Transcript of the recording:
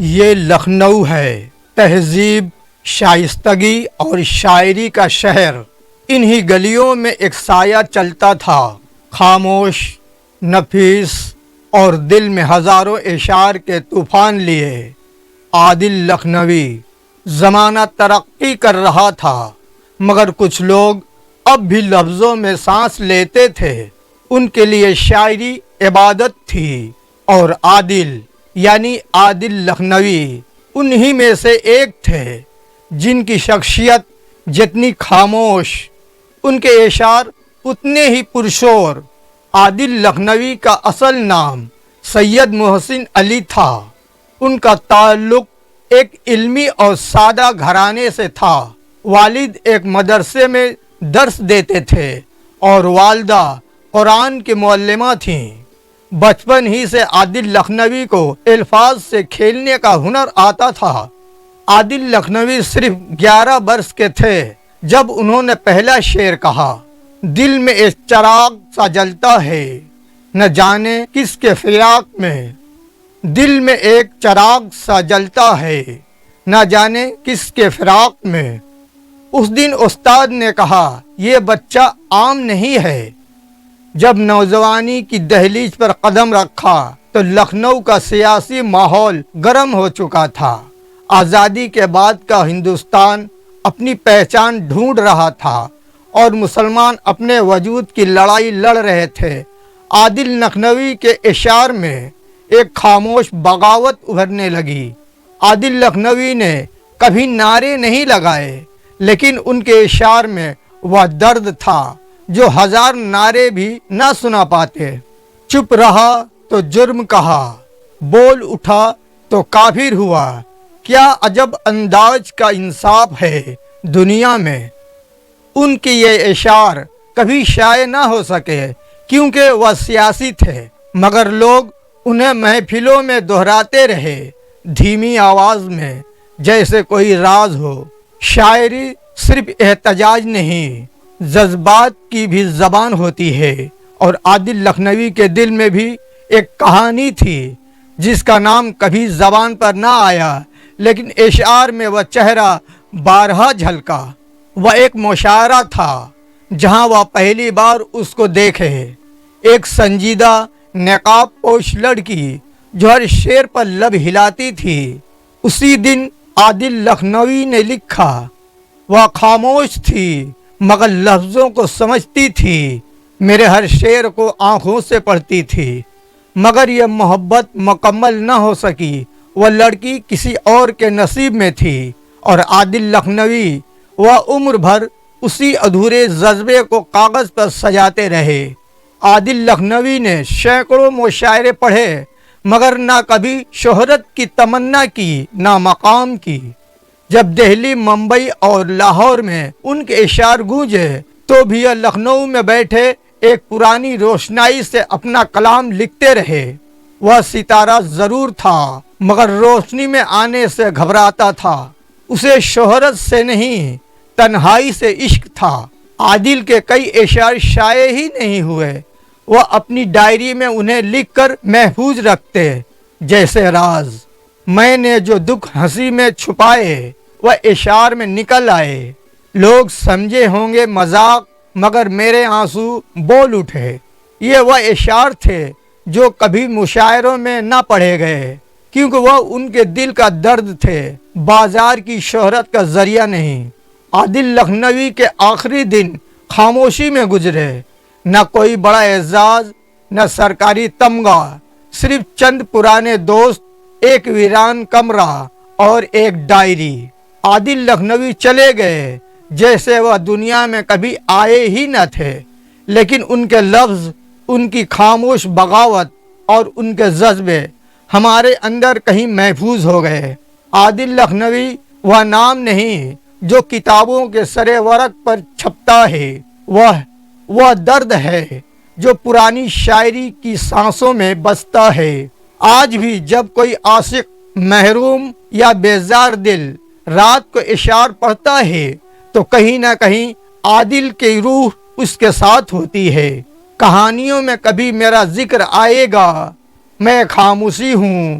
یہ لکھنؤ ہے، تہذیب، شائستگی اور شاعری کا شہر۔ انہی گلیوں میں ایک سایہ چلتا تھا، خاموش، نفیس اور دل میں ہزاروں اشعار کے طوفان لیے۔ عادل لکھنوی۔ زمانہ ترقی کر رہا تھا، مگر کچھ لوگ اب بھی لفظوں میں سانس لیتے تھے۔ ان کے لیے شاعری عبادت تھی، اور عادل یعنی عادل لکھنوی انہی میں سے ایک تھے، جن کی شخصیت جتنی خاموش، ان کے اشعار اتنے ہی پرشور۔ عادل لکھنوی کا اصل نام سید محسن علی تھا۔ ان کا تعلق ایک علمی اور سادہ گھرانے سے تھا۔ والد ایک مدرسے میں درس دیتے تھے اور والدہ قرآن کی معلمہ تھیں۔ بچپن ہی سے عادل لکھنوی کو الفاظ سے کھیلنے کا ہنر آتا تھا۔ عادل لکھنوی صرف 11 برس کے تھے جب انہوں نے پہلا شعر کہا۔ دل میں ایک چراغ سا جلتا ہے، نہ جانے کس کے فراق میں۔ دل میں ایک چراغ سا جلتا ہے، نہ جانے کس کے فراق میں۔ اس دن استاد نے کہا، یہ بچہ عام نہیں ہے۔ جب نوجوانی کی دہلیز پر قدم رکھا تو لکھنؤ کا سیاسی ماحول گرم ہو چکا تھا۔ آزادی کے بعد کا ہندوستان اپنی پہچان ڈھونڈ رہا تھا اور مسلمان اپنے وجود کی لڑائی لڑ رہے تھے۔ عادل لکھنوی کے اشعار میں ایک خاموش بغاوت ابھرنے لگی۔ عادل لکھنوی نے کبھی نعرے نہیں لگائے، لیکن ان کے اشعار میں وہ درد تھا جو 1000 نعرے بھی نہ سنا پاتے۔ چپ رہا تو جرم کہا، بول اٹھا تو کافر ہوا۔ کیا عجب انداز کا انصاف ہے دنیا میں۔ ان کی یہ اشعار کبھی شائع نہ ہو سکے کیونکہ وہ سیاسی تھے، مگر لوگ انہیں محفلوں میں دہراتے رہے، دھیمی آواز میں، جیسے کوئی راز ہو۔ شاعری صرف احتجاج نہیں، جذبات کی بھی زبان ہوتی ہے، اور عادل لکھنوی کے دل میں بھی ایک کہانی تھی جس کا نام کبھی زبان پر نہ آیا، لیکن اشعار میں وہ چہرہ بارہا جھلکا۔ وہ ایک مشاعرہ تھا جہاں وہ پہلی بار اس کو دیکھے، ایک سنجیدہ نقاب پوش لڑکی جو ہر شعر پر لب ہلاتی تھی۔ اسی دن عادل لکھنوی نے لکھا، وہ خاموش تھی مگر لفظوں کو سمجھتی تھی، میرے ہر شعر کو آنکھوں سے پڑھتی تھی، مگر یہ محبت مکمل نہ ہو سکی۔ وہ لڑکی کسی اور کے نصیب میں تھی، اور عادل لکھنوی وہ عمر بھر اسی ادھورے جذبے کو کاغذ پر سجاتے رہے۔ عادل لکھنوی نے سینکڑوں مشاعرے پڑھے، مگر نہ کبھی شہرت کی تمنا کی، نہ مقام کی۔ جب دہلی، ممبئی اور لاہور میں ان کے اشعار گونجے تو بھی یہ لکھنؤ میں بیٹھے ایک پرانی روشنائی سے اپنا کلام لکھتے رہے۔ وہ ستارہ ضرور تھا، مگر روشنی میں آنے سے گھبراتا تھا۔ اسے شہرت سے نہیں، تنہائی سے عشق تھا۔ عادل کے کئی اشعار شائع ہی نہیں ہوئے، وہ اپنی ڈائری میں انہیں لکھ کر محفوظ رکھتے، جیسے راز۔ میں نے جو دکھ ہنسی میں چھپائے، وہ اشعار میں نکل آئے۔ لوگ سمجھے ہوں گے مذاق، مگر میرے آنسو بول اٹھے۔ یہ وہ اشعار تھے جو کبھی مشاعروں میں نہ پڑھے گئے، کیونکہ وہ ان کے دل کا درد تھے، بازار کی شہرت کا ذریعہ نہیں۔ عادل لکھنوی کے آخری دن خاموشی میں گزرے، نہ کوئی بڑا اعزاز، نہ سرکاری تمغہ، صرف چند پرانے دوست، ایک ویران کمرہ اور ایک ڈائری۔ عادل لکھنوی چلے گئے جیسے وہ دنیا میں کبھی آئے ہی نہ تھے، لیکن ان کے لفظ، ان کی خاموش بغاوت اور ان کے جذبے ہمارے اندر کہیں محفوظ ہو گئے۔ عادل لکھنوی وہ نام نہیں جو کتابوں کے سرے ورق پر چھپتا ہے، وہ درد ہے جو پرانی شاعری کی سانسوں میں بستا ہے۔ آج بھی جب کوئی عاشق، محروم یا بیزار دل رات کو اشعار پڑھتا ہے تو کہیں نہ کہیں عادل کی روح اس کے ساتھ ہوتی ہے۔ کہانیوں میں کبھی میرا ذکر آئے گا، میں خاموشی ہوں